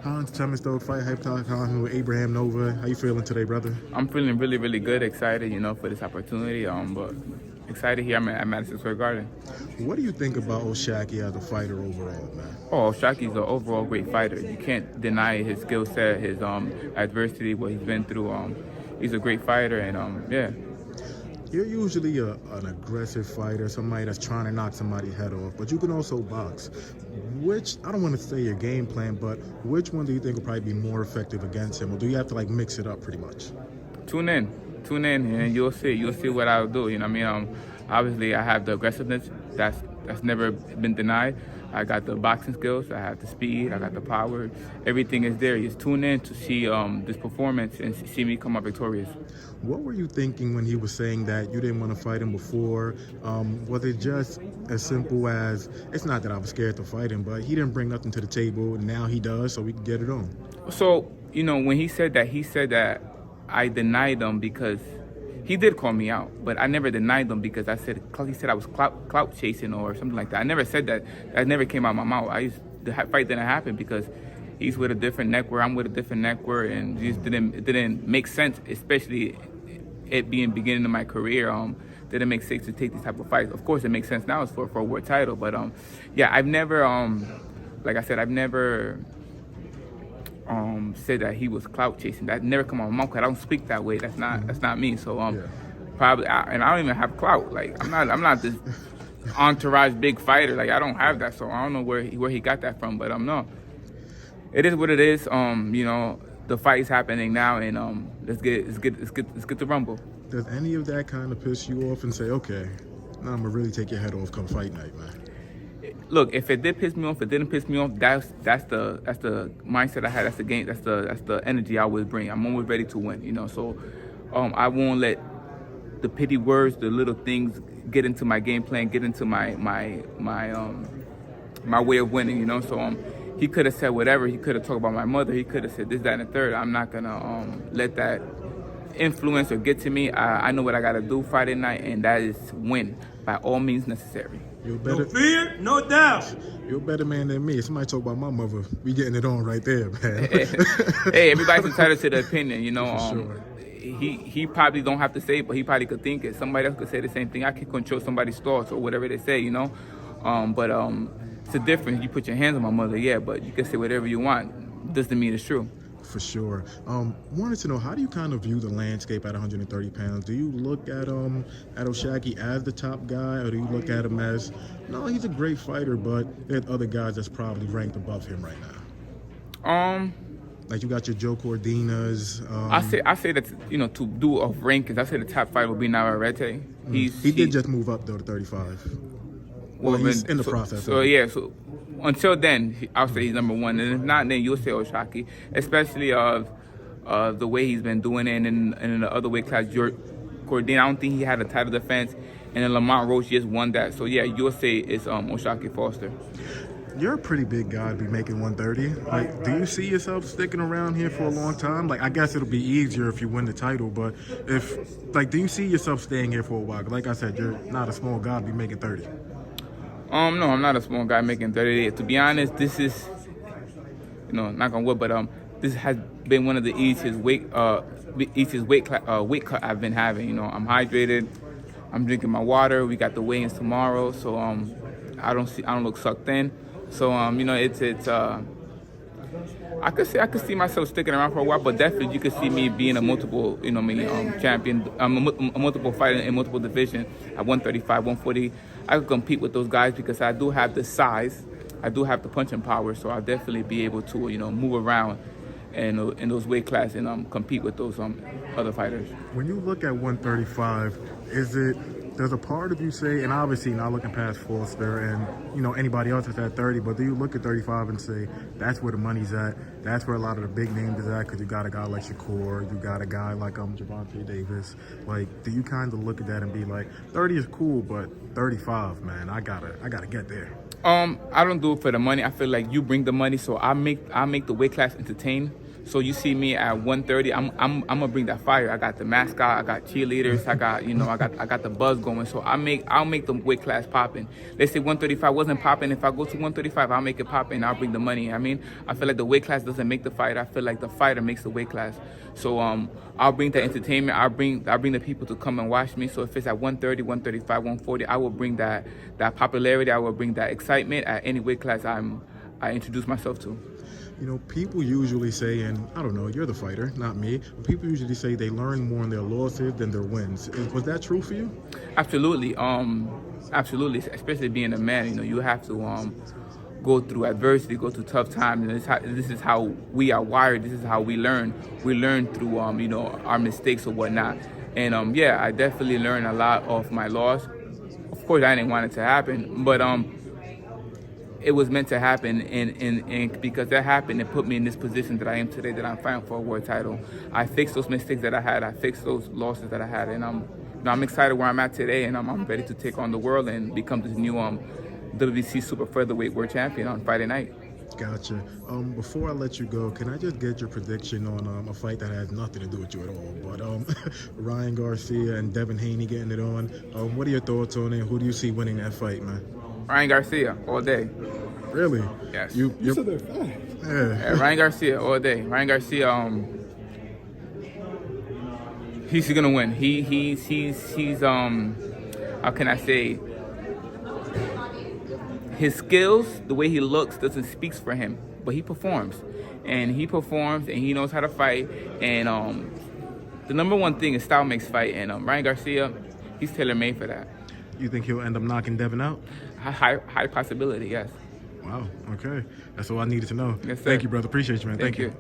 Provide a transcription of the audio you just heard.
Hans Thomas, though, FightHype.com with Abraham Nova. How you feeling today, brother? I'm feeling really, really good, excited, for this opportunity. But excited here. I'm at Madison Square Garden. What do you think about O'Shaquie as a fighter overall, man? Oh, Shaki's an overall great fighter. You can't deny his skill set, his adversity, what he's been through. He's a great fighter, and yeah. You're usually an aggressive fighter, somebody that's trying to knock somebody's head off, but you can also box. I don't want to say your game plan, but which one do you think will probably be more effective against him, or do you have to mix it up pretty much? Tune in, and you'll see what I'll do. Obviously I have the aggressiveness that's never been denied. I got the boxing skills, I have the speed, I got the power. Everything is there. Just tune in to see this performance and see me come out victorious. What were you thinking when he was saying that you didn't want to fight him before? Was it just as simple as, it's not that I was scared to fight him, but he didn't bring nothing to the table, and now he does, so we can get it on? So, when he said that I denied him because he did call me out, but I never denied them because he said I was clout chasing or something like that. I never said that. That never came out of my mouth. The fight didn't happen because he's with a different network, I'm with a different network, and it didn't make sense, especially it being beginning of my career. Didn't make sense to take these type of fights. Of course, it makes sense now. It's for a world title, but yeah, I've never like I said, I've never said that he was clout chasing. That never come out of my mouth. I don't speak that way. That's not me. So probably, and I don't even have clout. I'm not this entourage big fighter. I don't have that. So I don't know where he got that from. But no, it is what it is. The fight is happening now, and let's get the rumble. Does any of that kind of piss you off and say, okay, now I'm gonna really take your head off come fight night, man? Look, if it did piss me off, it didn't piss me off. That's the mindset I had. That's the game. That's the energy I always bring. I'm always ready to win. So I won't let the petty words, the little things, get into my game plan, get into my way of winning. So he could have said whatever. He could have talked about my mother. He could have said this, that, and the third. I'm not gonna let that influence or get to me. I know what I gotta do Friday night, and that is win by all means necessary. No fear, no doubt. You're a better man than me. Somebody talk about my mother. We getting it on right there, man. Hey, everybody's entitled to their opinion, Sure. He probably don't have to say it, but he probably could think it. Somebody else could say the same thing. I can control somebody's thoughts or whatever they say, But it's a difference. You put your hands on my mother, yeah, but you can say whatever you want. Doesn't mean it's true. For sure. Wanted to know, how do you kind of view the landscape at 130 pounds? Do you look at O'Shaquie as the top guy, or do you look at him as, no, he's a great fighter, but there's other guys that's probably ranked above him right now? You got your Joe Cordinas. I say that to do of rankings, I say the top fighter will be Navarrete. He did just move up though to 35. Well, he's in the process. So until then, I'll say he's number one, and if not, then you'll say O'Shaquie, especially the way he's been doing it, and in the other weight class, Cordina, I don't think he had a title defense, and then Lamont Roach just won that. So yeah, you'll say it's O'Shaquie Foster. You're a pretty big guy to be making 130. Do you see yourself sticking around here for a long time? I guess it'll be easier if you win the title, but do you see yourself staying here for a while? Like I said, you're not a small guy to be making 30. No, I'm not a small guy making 30. To be honest, this is, knock on wood, but this has been one of the easiest weight cut I've been having. I'm hydrated, I'm drinking my water. We got the weigh-ins tomorrow, so I don't look sucked in. So it's I could see myself sticking around for a while, but definitely you could see me being a multiple, champion. I'm a multiple fighter in multiple divisions at 135, 140. I could compete with those guys because I do have the size, I do have the punching power, so I'll definitely be able to, move around in those weight classes and compete with those other fighters. When you look at 135, does a part of you say, and obviously not looking past Foster and anybody else that's at 30, but do you look at 35 and say that's where the money's at, that's where a lot of the big names is at, because you got a guy like Shakur, you got a guy like Gervonta Davis. Do you kind of look at that and be like, 30 is cool, but 35, man, I gotta get there? I don't do it for the money. I feel like you bring the money, so I make the weight class entertain. So you see me at 130, I'm gonna bring that fire. I got the mascot, I got cheerleaders, I got the buzz going. So I'll make the weight class popping. Let's say 135 wasn't popping. If I go to 135, I'll make it popping. I'll bring the money. I mean, I feel like the weight class doesn't make the fight. I feel like the fighter makes the weight class. So I'll bring the entertainment. I'll bring the people to come and watch me. So if it's at 130, 135, 140, I will bring that popularity. I will bring that excitement at any weight class I introduce myself to. You know, people usually say, and I don't know, you're the fighter, not me, but people usually say they learn more in their losses than their wins. Was that true for you? Absolutely. Absolutely. Especially being a man, you know, you have to go through adversity, go through tough times. And this is how we are wired. This is how we learn. We learn through, you know, our mistakes or whatnot. And yeah, I definitely learned a lot of my loss. Of course, I didn't want it to happen, but it was meant to happen, and because that happened, it put me in this position that I am today, that I'm fighting for a world title. I fixed those mistakes that I had. I fixed those losses that I had, and I'm excited where I'm at today, and I'm ready to take on the world and become this new WBC super featherweight world champion on Friday night. Gotcha. Before I let you go, can I just get your prediction on a fight that has nothing to do with you at all? But Ryan Garcia and Devin Haney getting it on. What are your thoughts on it? Who do you see winning that fight, man? Ryan Garcia all day. Really? Yes. You said they're fat. Yeah. Ryan Garcia all day. Ryan Garcia, he's gonna win. He's how can I say? His skills, the way he looks, doesn't speak for him, but he performs, and he knows how to fight. And the number one thing is style makes fight, and Ryan Garcia, he's tailor-made for that. You think he'll end up knocking Devin out? High possibility, yes. Wow. Okay. That's all I needed to know. Yes, sir. Thank you, brother. Appreciate you, man. Thank you.